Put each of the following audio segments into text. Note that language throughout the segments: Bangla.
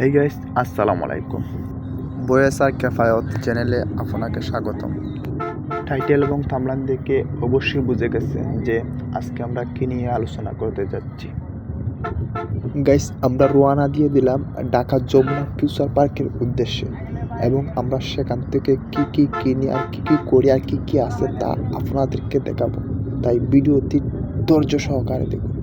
হেই গাইস, আসসালামু আলাইকুম। বয়েস আর কেফায়ত চ্যানেলে আপনাকে স্বাগতম। টাইটেল এবং থাম্বনেল দেখে অবশ্যই বুঝে গেছেন যে আজকে আমরা কি নিয়ে আলোচনা করতে যাচ্ছি। গাইস, আমরা রওনা দিয়ে দিলাম ঢাকা যমুনা ফিউচার পার্কের উদ্দেশ্যে এবং আমরা সেখান থেকে কি কি কিনি আর কি কি করি আর কি কি আছে তা আপনাদেরকে দেখাবো। তাই ভিডিওটি ধৈর্য সহকারে দেখুন।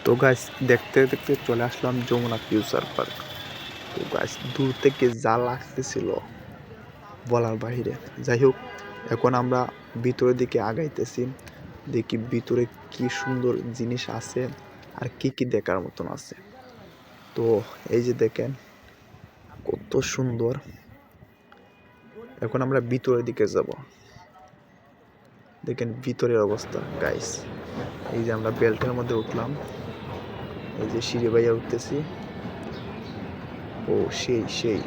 তো গাইস, দেখতে দেখতে চলে আসলাম যমুনা ফিউচার পার্ক। তো গাইস, দূর থেকে যা লাগতেছিল বলার বাহিরে। যাই হোক, এখন আমরা ভিতরের দিকে আগাইতেছি, দেখি ভিতরে কি সুন্দর জিনিস আছে আর কি কি দেখার মতন আছে। তো এই যে দেখেন কত সুন্দর। এখন আমরা ভিতরের দিকে যাব। দেখেন ভিতরের অবস্থা গাইস। এই যে আমরা বেল্টের মধ্যে উঠলাম, এই যে সিঁড়ি বাইয়া উঠতেছি। ও সেই সেই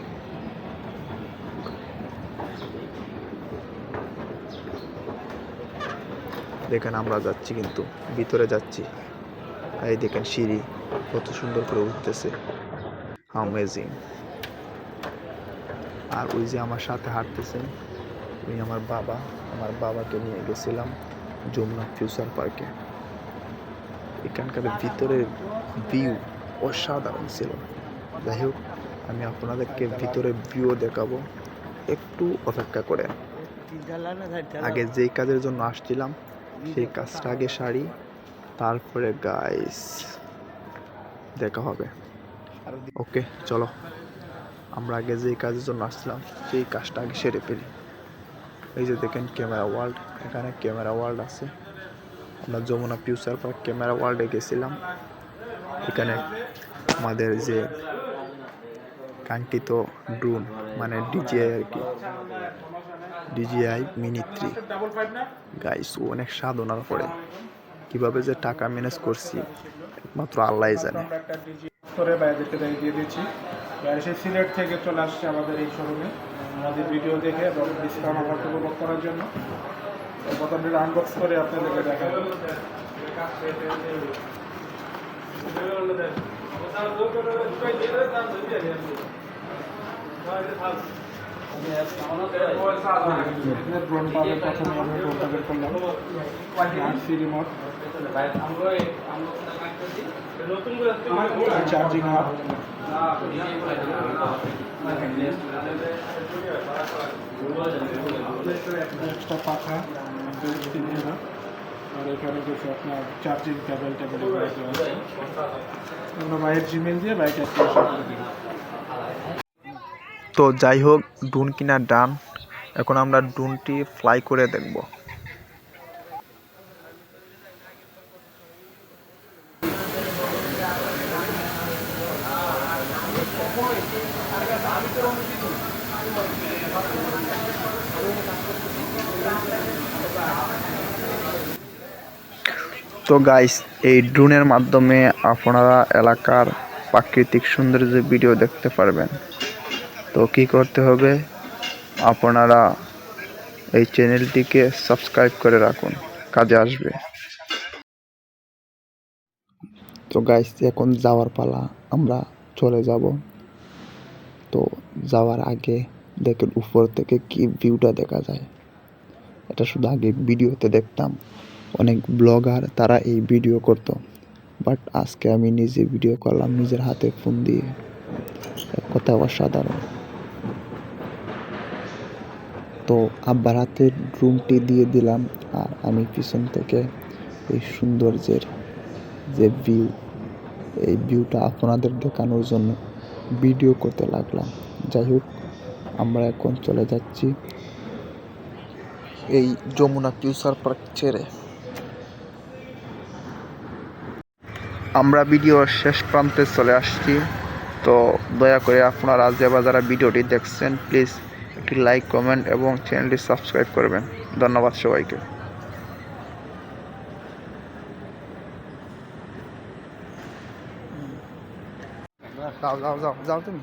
দেখেন আমরা যাচ্ছি, কিন্তু ভিতরে যাচ্ছি। এই দেখেন সিঁড়ি কত সুন্দর করে উঠতেছে, অ্যামেজিং। আর ওই যে আমার সাথে হাঁটতেছেন ওই আমার বাবাকে নিয়ে গেছিলাম যমুনা ফিউচার পার্কে। এখানকার ভিতরের ভিউ অসাধারণ ছিল। যাই হোক, আমি আপনাদেরকে ভিতরের ভিউ দেখাবো, একটু অপেক্ষা করে। আগে যেই কাজের জন্য আসছিলাম সেই কাজটা আগে সারি, তারপরে গাইস দেখা হবে। ওকে চলো, আমরা আগে যেই কাজের জন্য আসছিলাম সেই কাজটা আগে সেরে ফেলি। এই যে দেখেন ক্যামেরা ওয়ার্ল্ড, এখানে ক্যামেরা ওয়ার্ল্ড আছে। আমরা যমুনা ফিউচার পার্ক ক্যামেরা ওয়ার্ল্ডে গেছিলাম। এখানে আমাদের যে কাঙ্ক্ষিত ড্রোন মানে ডিজিআই আর কি, ডিজিআই মিনি 3 গাইস, অনেক সাধনার পরে কিভাবে যে টাকা ম্যানেজ করছি একমাত্র আল্লাহই জানে। করে বাইরেদেরকে দিয়ে দিয়েছি। বাইরে সেই সিলেট থেকে চলে আসছে আমাদের এই শোরুমে আমাদের ভিডিও দেখে এবং ডিসকাউন্ট অফারটা উপভোগ করার জন্য। প্রথমে আনবক্স করে আপনাদেরকে দেখাবো। ড্রোন পাবেন, প্রথমে আমি ড্রোনটা বের করলাম, RC remote, charging hub, extra পাখা, আর এখানে কিছু আপনার চার্জিং কেবল আমরা বাইরের জিমেল দিয়ে বাইকটা করে দিই। তো যাই হোক, ড্রোন কিনা ডান। এখন আমরা ড্রোনটি ফ্লাই করে দেখব। তো গাইস, এই ড্রোনের মাধ্যমে আপনারা এলাকার প্রাকৃতিক সৌন্দর্যের ভিডিও দেখতে পারবেন। তো কি করতে হবে, আপনারা এই চ্যানেলটিকে সাবস্ক্রাইব করে রাখুন, কাজে আসবে। তো গাইস, এখন যাওয়ার পালা, আমরা চলে যাব। তো যাওয়ার আগে দেখেন উপর থেকে কি ভিউটা দেখা যায়। এটা শুধু আগে ভিডিওতে দেখতাম, অনেক ব্লগার তারা এই ভিডিও করতো, বাট আজকে আমি নিজে ভিডিও করলাম নিজের হাতে ফোন দিয়ে। এক কথা অসাধারণ। তো আব্বার হাতে ড্রোনটি দিয়ে দিলাম আর আমি পিছন থেকে এই সৌন্দর্যের যে ভিউ, এই ভিউটা আপনাদের দেখানোর জন্য ভিডিও করতে লাগলাম। যাই হোক, আমরা এখন চলে যাচ্ছি এই যমুনা ফিউচার পার্ক ছেড়ে। আমরা ভিডিওর শেষ প্রান্তে চলে আসছি। তো দয়া করে আপনারা যারা ভিডিওটি দেখছেন প্লিজ একটি লাইক, কমেন্ট এবং চ্যানেলটি সাবস্ক্রাইব করবেন। ধন্যবাদ সবাইকে। যাও যাও যাও যাও তুমি।